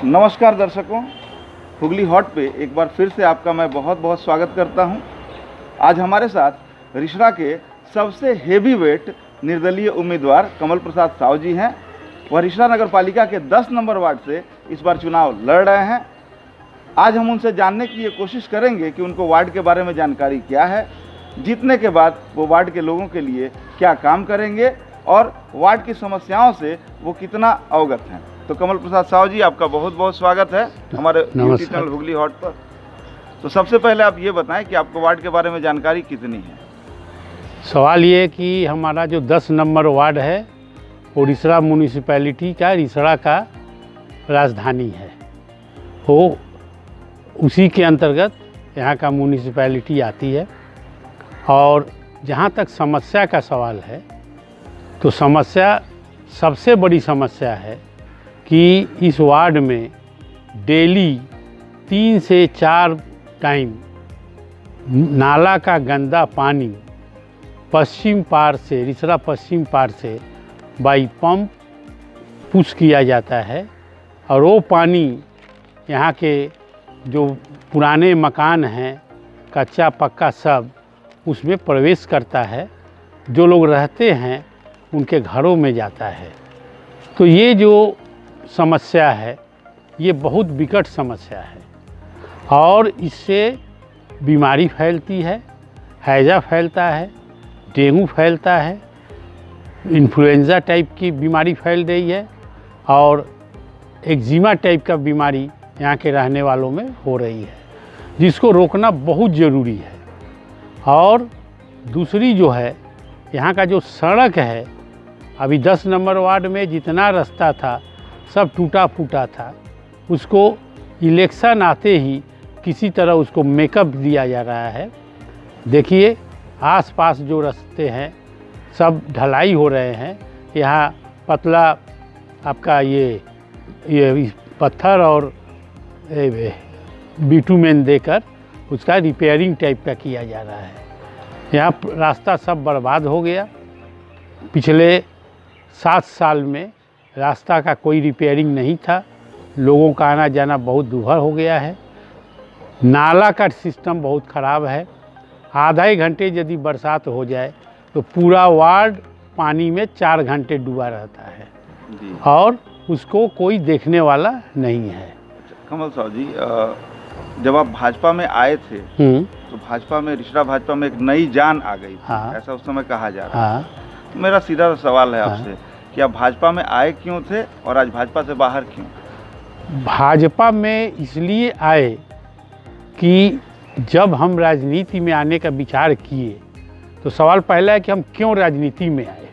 नमस्कार दर्शकों, हुगली हॉट पे एक बार फिर से आपका मैं बहुत बहुत स्वागत करता हूं। आज हमारे साथ रिसरा के सबसे हेवी वेट निर्दलीय उम्मीदवार कमल प्रसाद साहू जी हैं। वह रिसरा नगर पालिका के 10 नंबर वार्ड से इस बार चुनाव लड़ रहे हैं। आज हम उनसे जानने की ये कोशिश करेंगे कि उनको वार्ड के बारे में जानकारी क्या है, जीतने के बाद वो वार्ड के लोगों के लिए क्या काम करेंगे और वार्ड की समस्याओं से वो कितना अवगत हैं। तो कमल प्रसाद साहू जी, आपका बहुत बहुत स्वागत है हमारे यूट्यूब चैनल हुगली हॉट पर। तो सबसे पहले आप ये बताएं कि आपको वार्ड के बारे में जानकारी कितनी है। सवाल ये कि हमारा जो 10 नंबर वार्ड है वो रिसरा म्यूनिसिपैलिटी का, रिसरा का राजधानी है। वो उसी के अंतर्गत यहाँ का म्यूनिसिपैलिटी आती है। और जहाँ तक समस्या का सवाल है तो समस्या, सबसे बड़ी समस्या है कि इस वार्ड में डेली 3 से 4 टाइम नाला का गंदा पानी पश्चिम पार से, रिसरा पश्चिम पार से बाई पंप पुश किया जाता है। और वो पानी यहाँ के जो पुराने मकान हैं, कच्चा पक्का सब, उसमें प्रवेश करता है। जो लोग रहते हैं उनके घरों में जाता है। तो ये जो समस्या है ये बहुत विकट समस्या है और इससे बीमारी फैलती है, हैजा फैलता है, डेंगू फैलता है, इन्फ्लुएंजा टाइप की बीमारी फैल रही है और एक्जिमा टाइप का बीमारी यहाँ के रहने वालों में हो रही है, जिसको रोकना बहुत ज़रूरी है। और दूसरी जो है, यहाँ का जो सड़क है, अभी 10 नंबर वार्ड में जितना रास्ता था सब टूटा फूटा था। उसको इलेक्शन आते ही किसी तरह उसको मेकअप दिया जा रहा है। देखिए आसपास जो रास्ते हैं सब ढलाई हो रहे हैं। यहाँ पतला आपका ये पत्थर और बिटुमेन देकर उसका रिपेयरिंग टाइप का किया जा रहा है। यहाँ रास्ता सब बर्बाद हो गया। पिछले 7 साल में रास्ता का कोई रिपेयरिंग नहीं था। लोगों का आना जाना बहुत दूभर हो गया है। नाला का सिस्टम बहुत ख़राब है। आधा ही घंटे यदि बरसात हो जाए तो पूरा वार्ड पानी में 4 घंटे डूबा रहता है और उसको कोई देखने वाला नहीं है। कमल साहू जी, जब आप भाजपा में आए थे तो भाजपा में, रिसरा भाजपा में एक नई जान आ गई थी। हाँ। ऐसा उस समय कहा जा रहा है। तो मेरा सीधा सवाल है आपसे कि आप भाजपा में आए क्यों थे और आज भाजपा से बाहर क्यों? भाजपा में इसलिए आए कि जब हम राजनीति में आने का विचार किए तो सवाल पहला है कि हम क्यों राजनीति में आए।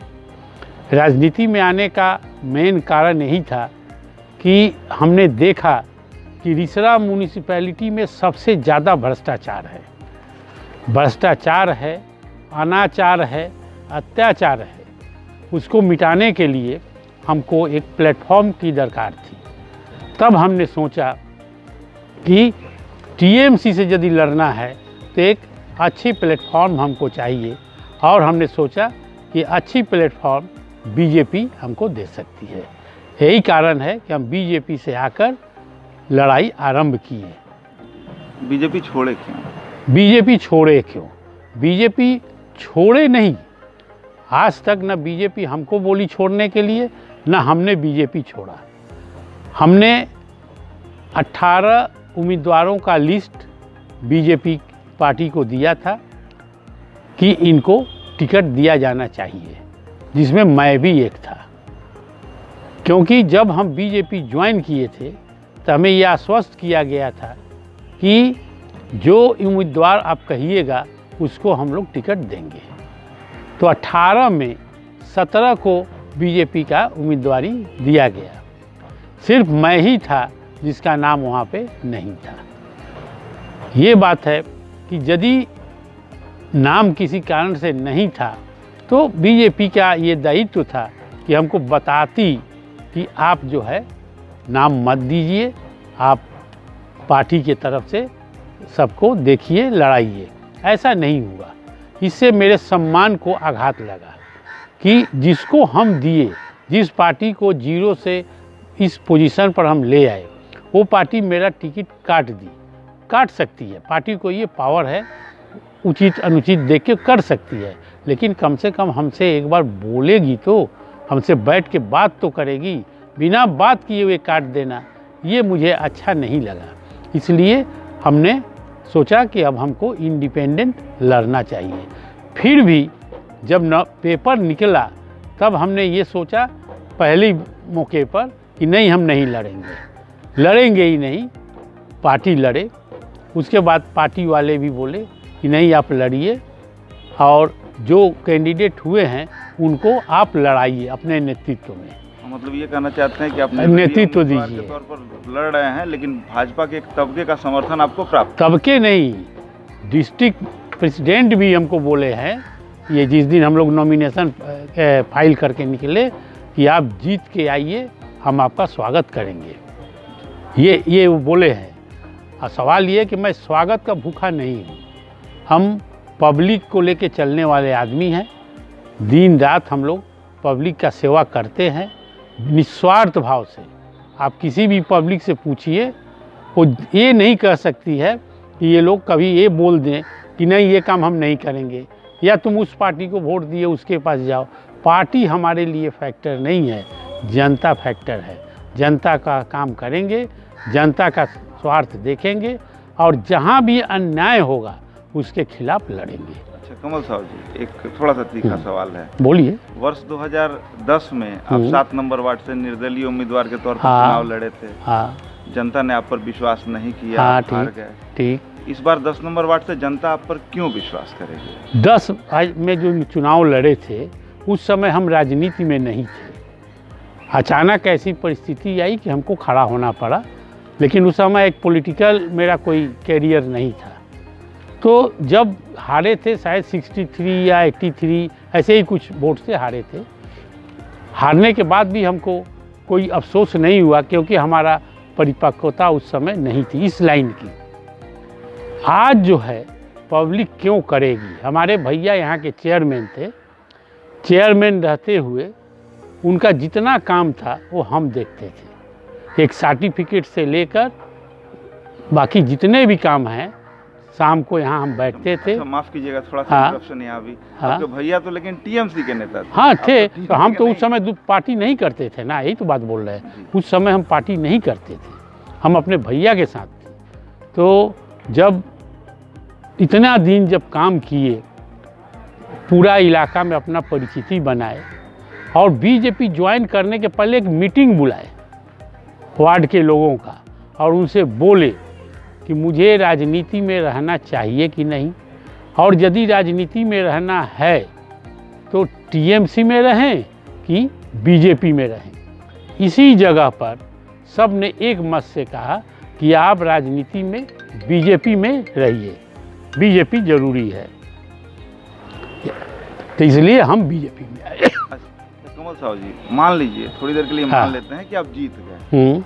राजनीति में आने का मेन कारण यही था कि हमने देखा कि रिसरा म्यूनिसिपैलिटी में सबसे ज़्यादा भ्रष्टाचार है। भ्रष्टाचार है, अनाचार है, अत्याचार है। उसको मिटाने के लिए हमको एक प्लेटफॉर्म की दरकार थी। तब हमने सोचा कि टीएमसी से यदि लड़ना है तो एक अच्छी प्लेटफॉर्म हमको चाहिए और हमने सोचा कि अच्छी प्लेटफॉर्म बीजेपी हमको दे सकती है। यही कारण है कि हम बीजेपी से आकर लड़ाई आरंभ किए। बीजेपी छोड़े क्यों? बीजेपी छोड़े क्यों? बीजेपी छोड़े नहीं। आज तक न बीजेपी हमको बोली छोड़ने के लिए, न हमने बीजेपी छोड़ा। हमने 18 उम्मीदवारों का लिस्ट बीजेपी पार्टी को दिया था कि इनको टिकट दिया जाना चाहिए, जिसमें मैं भी एक था। क्योंकि जब हम बीजेपी ज्वाइन किए थे तो हमें यह आश्वस्त किया गया था कि जो उम्मीदवार आप कहिएगा उसको हम लोग टिकट देंगे। तो 18 में 17 को बीजेपी का उम्मीदवारी दिया गया। सिर्फ मैं ही था जिसका नाम वहाँ पे नहीं था। ये बात है कि यदि नाम किसी कारण से नहीं था तो बीजेपी का ये दायित्व था कि हमको बताती कि आप जो है नाम मत दीजिए, आप पार्टी के तरफ से सबको देखिए, लड़ाइए। ऐसा नहीं हुआ। इससे मेरे सम्मान को आघात लगा कि जिसको हम दिए, जिस पार्टी को जीरो से इस पोजीशन पर हम ले आए, वो पार्टी मेरा टिकट काट सकती है। पार्टी को ये पावर है, उचित अनुचित देख के कर सकती है, लेकिन कम से कम हमसे एक बार बोलेगी तो, हमसे बैठ के बात तो करेगी। बिना बात किए हुए काट देना ये मुझे अच्छा नहीं लगा। इसलिए हमने सोचा कि अब हमको इंडिपेंडेंट लड़ना चाहिए। फिर भी जब पेपर निकला तब हमने ये सोचा पहले मौके पर कि नहीं, हम नहीं लड़ेंगे ही नहीं, पार्टी लड़े। उसके बाद पार्टी वाले भी बोले कि नहीं, आप लड़िए और जो कैंडिडेट हुए हैं उनको आप लड़ाइए अपने नेतृत्व में। मतलब ये कहना चाहते हैं कि आप नेतृत्व दीजिए। के तौर पर लड़ रहे हैं, लेकिन भाजपा के एक तबके का समर्थन आपको प्राप्त। तबके नहीं, डिस्ट्रिक्ट प्रेसिडेंट भी हमको बोले हैं, ये जिस दिन हम लोग नॉमिनेशन फाइल करके निकले कि आप जीत के आइए, हम आपका स्वागत करेंगे, ये वो बोले हैं। और सवाल ये कि मैं स्वागत का भूखा नहीं हूँ। हम पब्लिक को लेके चलने वाले आदमी हैं। दिन रात हम लोग पब्लिक का सेवा करते हैं निस्वार्थ भाव से। आप किसी भी पब्लिक से पूछिए, वो ये नहीं कह सकती है कि ये लोग कभी ये बोल दें कि नहीं, ये काम हम नहीं करेंगे, या तुम उस पार्टी को वोट दिए उसके पास जाओ। पार्टी हमारे लिए फैक्टर नहीं है, जनता फैक्टर है। जनता का काम करेंगे, जनता का स्वार्थ देखेंगे और जहाँ भी अन्याय होगा उसके खिलाफ लड़ेंगे। अच्छा कमल साहब जी, एक थोड़ा सा तीखा सवाल है। बोलिए। वर्ष 2010 में आप 7 नंबर वार्ड से निर्दलीय उम्मीदवार के तौर पर हाँ, चुनाव लड़े थे। हाँ, जनता ने आप पर विश्वास नहीं किया, हाँ, हार गए। ठीक। इस बार 10 नंबर वार्ड से जनता आप पर क्यों विश्वास करेगी? 10 में जो चुनाव लड़े थे उस समय हम राजनीति में नहीं थे। अचानक ऐसी परिस्थिति आई कि हमको खड़ा होना पड़ा, लेकिन उस समय एक पॉलिटिकल मेरा कोई कैरियर नहीं था। तो जब हारे थे, शायद 63 या 83 ऐसे ही कुछ वोट से हारे थे। हारने के बाद भी हमको कोई अफसोस नहीं हुआ, क्योंकि हमारा परिपक्वता उस समय नहीं थी इस लाइन की। आज जो है पब्लिक क्यों करेगी? हमारे भैया यहाँ के चेयरमैन थे। चेयरमैन रहते हुए उनका जितना काम था वो हम देखते थे। एक सर्टिफिकेट से लेकर बाकी जितने भी काम हैं, शाम को यहाँ हम बैठते थे। अच्छा, माफ कीजिएगा थोड़ा सा इंटरप्शन यहाँ भी। हाँ, आपके भैया तो लेकिन टीएमसी के नेता थे। हाँ थे, तो हम तो उस समय पार्टी नहीं करते थे ना, यही तो बात बोल रहे हैं। उस समय हम पार्टी नहीं करते थे, हम अपने भैया के साथ थे। तो जब इतना दिन जब काम किए, पूरा इलाका में अपना परिचिति बनाए और बीजेपी ज्वाइन करने के पहले एक मीटिंग बुलाए वार्ड के लोगों का और उनसे बोले कि मुझे राजनीति में रहना चाहिए कि नहीं, और यदि राजनीति में रहना है तो टीएमसी में रहें कि बीजेपी में रहें। इसी जगह पर सब ने एक मत से कहा कि आप राजनीति में बीजेपी में रहिए, बीजेपी जरूरी है। तो इसलिए हम बीजेपी में आए। कमल साहब जी, मान लीजिए थोड़ी देर के लिए मान लेते हैं कि आप जीत गए।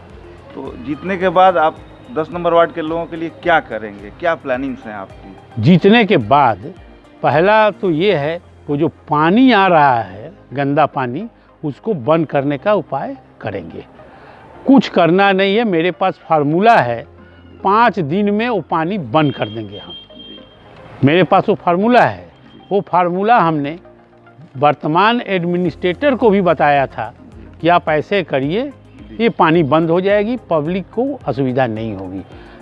तो जीतने के बाद आप 10 नंबर वार्ड के लोगों के लिए क्या करेंगे? क्या प्लानिंग्स हैं आपकी? जीतने के बाद पहला तो ये है, वो जो पानी आ रहा है गंदा पानी, उसको बंद करने का उपाय करेंगे। कुछ करना नहीं है, मेरे पास फार्मूला है, 5 दिन में वो पानी बंद कर देंगे हम। मेरे पास वो फार्मूला है। वो फार्मूला हमने वर्तमान एडमिनिस्ट्रेटर को भी बताया था कि आप ऐसे करिए, ये पानी बंद हो जाएगी, पब्लिक को असुविधा नहीं होगी।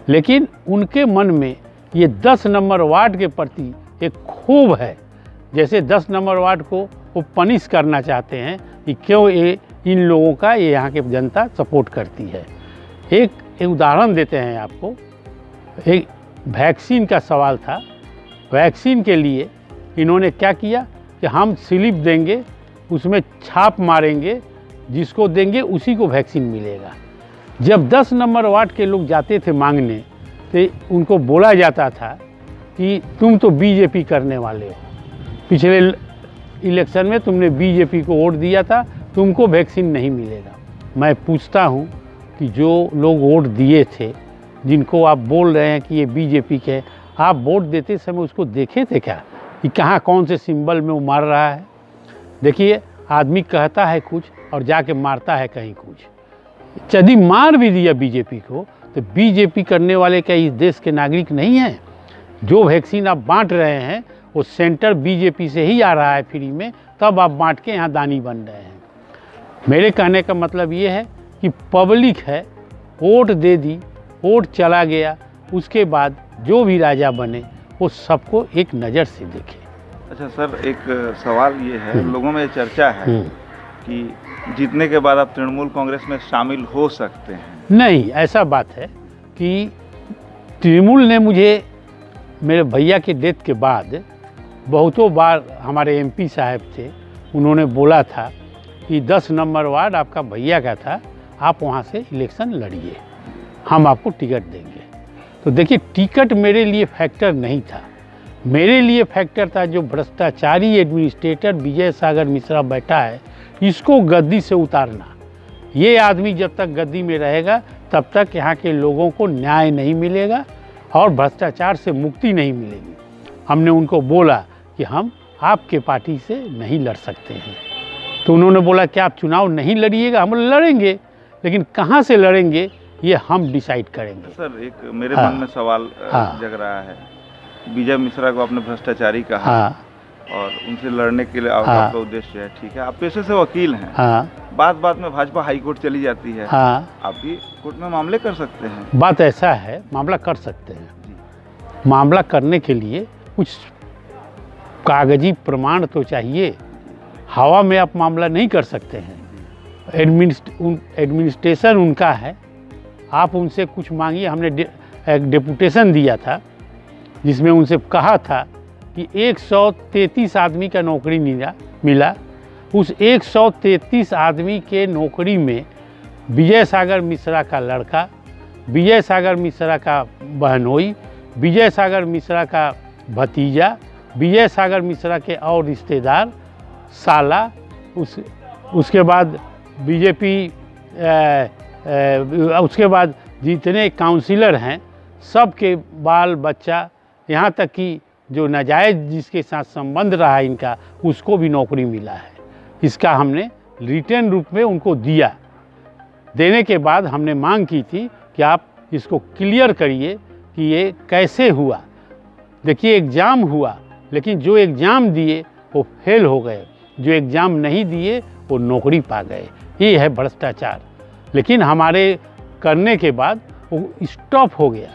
लेकिन उनके मन में ये 10 नंबर वार्ड के प्रति एक खूब है, जैसे 10 नंबर वार्ड को वो पनिश करना चाहते हैं कि क्यों ये इन लोगों का ये यहाँ के जनता सपोर्ट करती है। एक उदाहरण देते हैं आपको। एक वैक्सीन का सवाल था। वैक्सीन के लिए इन्होंने क्या किया कि हम स्लिप देंगे, उसमें छाप मारेंगे, जिसको देंगे उसी को वैक्सीन मिलेगा। जब 10 नंबर वार्ड के लोग जाते थे मांगने, तो उनको बोला जाता था कि तुम तो बीजेपी करने वाले हो, पिछले इलेक्शन में तुमने बीजेपी को वोट दिया था, तुमको वैक्सीन नहीं मिलेगा। मैं पूछता हूँ कि जो लोग वोट दिए थे, जिनको आप बोल रहे हैं कि ये बीजेपी के, आप वोट देते समय उसको देखे थे क्या कि कहाँ कौन से सिंबल में वो मार रहा है? देखिए, आदमी कहता है कुछ और जाके मारता है कहीं कुछ। यदि मार भी दिया बीजेपी को तो बीजेपी करने वाले क्या इस देश के नागरिक नहीं हैं? जो वैक्सीन आप बांट रहे हैं वो सेंटर बीजेपी से ही आ रहा है फ्री में, तब आप बांट के यहाँ दानी बन रहे हैं। मेरे कहने का मतलब ये है कि पब्लिक है, वोट दे दी, वोट चला गया, उसके बाद जो भी राजा बने वो सबको एक नज़र से देखे। अच्छा सर, एक सवाल ये है, लोगों में चर्चा है कि जीतने के बाद आप तृणमूल कांग्रेस में शामिल हो सकते हैं। नहीं, ऐसा बात है कि तृणमूल ने मुझे मेरे भैया के डेथ के बाद बहुतों बार, हमारे एमपी साहब थे, उन्होंने बोला था कि 10 नंबर वार्ड आपका भैया का था, आप वहाँ से इलेक्शन लड़िए, हम आपको टिकट देंगे। तो देखिए, टिकट मेरे लिए फैक्टर नहीं था। मेरे लिए फैक्टर था जो भ्रष्टाचारी एडमिनिस्ट्रेटर विजय सागर मिश्रा बैठा है, इसको गद्दी से उतारना। ये आदमी जब तक गद्दी में रहेगा तब तक यहाँ के लोगों को न्याय नहीं मिलेगा और भ्रष्टाचार से मुक्ति नहीं मिलेगी। हमने उनको बोला कि हम आपके पार्टी से नहीं लड़ सकते हैं। तो उन्होंने बोला कि आप चुनाव नहीं लड़िएगा, हम लड़ेंगे, लेकिन कहाँ से लड़ेंगे ये हम डिसाइड करेंगे। सर, एक मेरे मन में सवाल जग रहा है, विजय मिश्रा को आपने भ्रष्टाचारी कहा और उनसे लड़ने के लिए आपका उद्देश्य है, ठीक है, आप पेशे से वकील हैं, बात बात में भाजपा हाई कोर्ट चली जाती है, आप भी कोर्ट में मामले कर सकते हैं। बात ऐसा है, मामला कर सकते हैं। मामला करने के लिए कुछ कागजी प्रमाण तो चाहिए, हवा में आप मामला नहीं कर सकते हैं। एडमिनिस्ट्रेशन उनका है, आप उनसे कुछ मांगिए। हमने एक डेपुटेशन दिया था जिसमें उनसे कहा था कि 133 आदमी का नौकरी मिला। उस 133 आदमी के नौकरी में विजय सागर मिश्रा का लड़का, विजय सागर मिश्रा का बहनोई, विजय सागर मिश्रा का भतीजा, विजय सागर मिश्रा के और रिश्तेदार, साला, उसके बाद बीजेपी, उसके बाद जितने काउंसिलर हैं सब के बाल बच्चा, यहाँ तक कि जो नाजायज़ जिसके साथ संबंध रहा इनका, उसको भी नौकरी मिला है। इसका हमने रिटर्न रूप में उनको दिया। देने के बाद हमने मांग की थी कि आप इसको क्लियर करिए कि ये कैसे हुआ। देखिए, एग्ज़ाम हुआ, लेकिन जो एग्ज़ाम दिए वो फेल हो गए, जो एग्ज़ाम नहीं दिए वो नौकरी पा गए। ये है भ्रष्टाचार। लेकिन हमारे करने के बाद वो स्टॉप हो गया।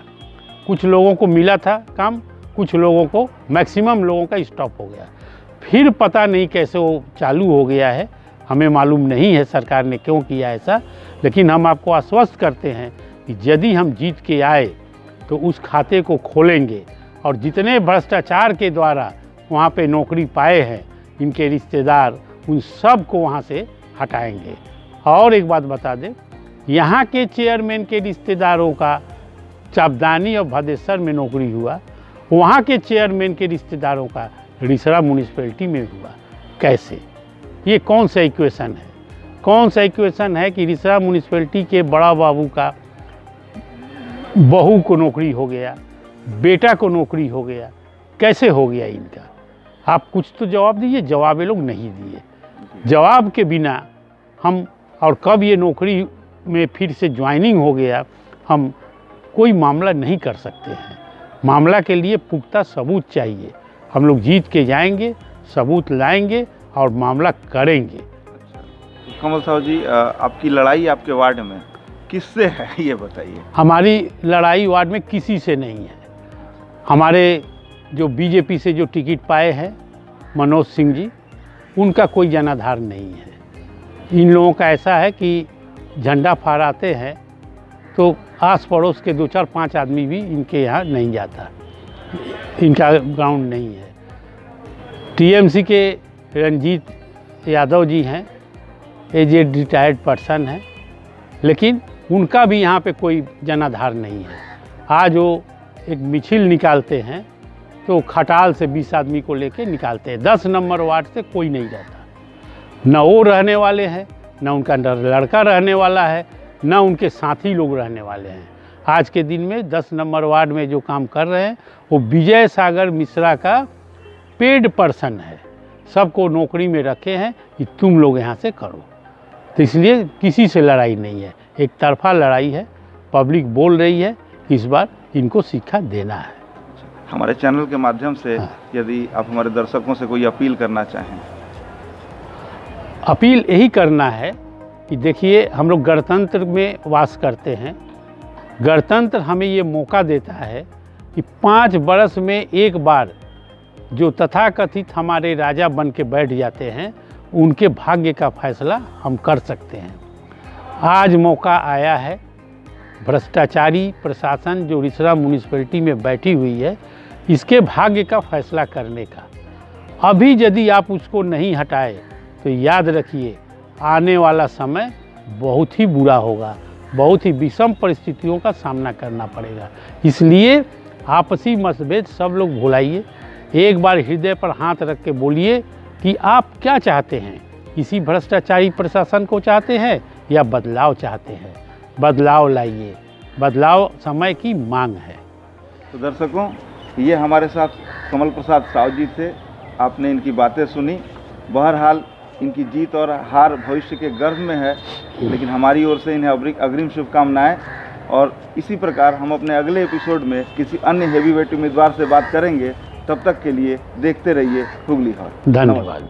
कुछ लोगों को मिला था काम, कुछ लोगों को, मैक्सिमम लोगों का स्टॉप हो गया। फिर पता नहीं कैसे वो चालू हो गया है, हमें मालूम नहीं है सरकार ने क्यों किया ऐसा। लेकिन हम आपको आश्वस्त करते हैं कि यदि हम जीत के आए तो उस खाते को खोलेंगे और जितने भ्रष्टाचार के द्वारा वहाँ पे नौकरी पाए हैं इनके रिश्तेदार, उन सब को वहाँ से हटाएंगे। और एक बात बता दें, यहाँ के चेयरमैन के रिश्तेदारों का चापदानी और भदेसर में नौकरी हुआ, वहाँ के चेयरमैन के रिश्तेदारों का रिसड़ा म्यूनिसिपैलिटी में हुआ। कैसे? ये कौन सा इक्वेशन है? कौन सा इक्वेशन है कि रिसड़ा म्यूनिसिपैलिटी के बड़ा बाबू का बहू को नौकरी हो गया, बेटा को नौकरी हो गया? कैसे हो गया इनका? आप कुछ तो जवाब दीजिए। जवाब ये लोग नहीं दिए। जवाब के बिना हम, और कब ये नौकरी में फिर से ज्वाइनिंग हो गया, हम कोई मामला नहीं कर सकते हैं। मामला के लिए पुख्ता सबूत चाहिए। हम लोग जीत के जाएंगे, सबूत लाएंगे और मामला करेंगे। कमल साहब जी, आपकी लड़ाई आपके वार्ड में किससे है ये बताइए। हमारी लड़ाई वार्ड में किसी से नहीं है। हमारे जो बीजेपी से जो टिकट पाए हैं मनोज सिंह जी, उनका कोई जनाधार नहीं है। इन लोगों का ऐसा है कि झंडा फहराते हैं तो आस पड़ोस के 2 4 5 आदमी भी इनके यहाँ नहीं जाता, इनका ग्राउंड नहीं है। टीएमसी के रंजीत यादव जी हैं, एजेड रिटायर्ड पर्सन हैं, लेकिन उनका भी यहाँ पे कोई जनाधार नहीं है। आज वो एक मिছিল निकालते हैं तो खटाल से 20 आदमी को लेके निकालते हैं। 10 नंबर वार्ड से कोई नहीं रहता, न वो रहने वाले हैं, न उनका लड़का रहने वाला है, न उनके साथी लोग रहने वाले हैं। आज के दिन में 10 नंबर वार्ड में जो काम कर रहे हैं वो विजय सागर मिश्रा का पेड पर्सन है। सबको नौकरी में रखे हैं कि तुम लोग यहाँ से करो। तो इसलिए किसी से लड़ाई नहीं है, एक तरफा लड़ाई है। पब्लिक बोल रही है कि इस बार इनको शिक्षा देना है। हमारे चैनल के माध्यम से हाँ। यदि आप हमारे दर्शकों से कोई अपील करना चाहें। अपील यही करना है कि देखिए, हम लोग गणतंत्र में वास करते हैं। गणतंत्र हमें ये मौका देता है कि 5 वर्ष में एक बार जो तथाकथित हमारे राजा बन के बैठ जाते हैं, उनके भाग्य का फैसला हम कर सकते हैं। आज मौका आया है। भ्रष्टाचारी प्रशासन जो रिसरा म्यूनिसिपैलिटी में बैठी हुई है, इसके भाग्य का फैसला करने का। अभी यदि आप उसको नहीं हटाए तो याद रखिए, आने वाला समय बहुत ही बुरा होगा, बहुत ही विषम परिस्थितियों का सामना करना पड़ेगा। इसलिए आपसी मतभेद सब लोग भुलाइए, एक बार हृदय पर हाथ रख के बोलिए कि आप क्या चाहते हैं। इसी भ्रष्टाचारी प्रशासन को चाहते हैं या बदलाव चाहते हैं? बदलाव लाइए, बदलाव समय की मांग है। तो दर्शकों, ये हमारे साथ कमल प्रसाद साहू जी थे। आपने इनकी बातें सुनी। बहरहाल इनकी जीत और हार भविष्य के गर्भ में है, लेकिन हमारी ओर से इन्हें अग्रिम शुभकामनाएं। और इसी प्रकार हम अपने अगले एपिसोड में किसी अन्य हेवीवेट उम्मीदवार से बात करेंगे। तब तक के लिए देखते रहिए हुगली हॉट। धन्यवाद।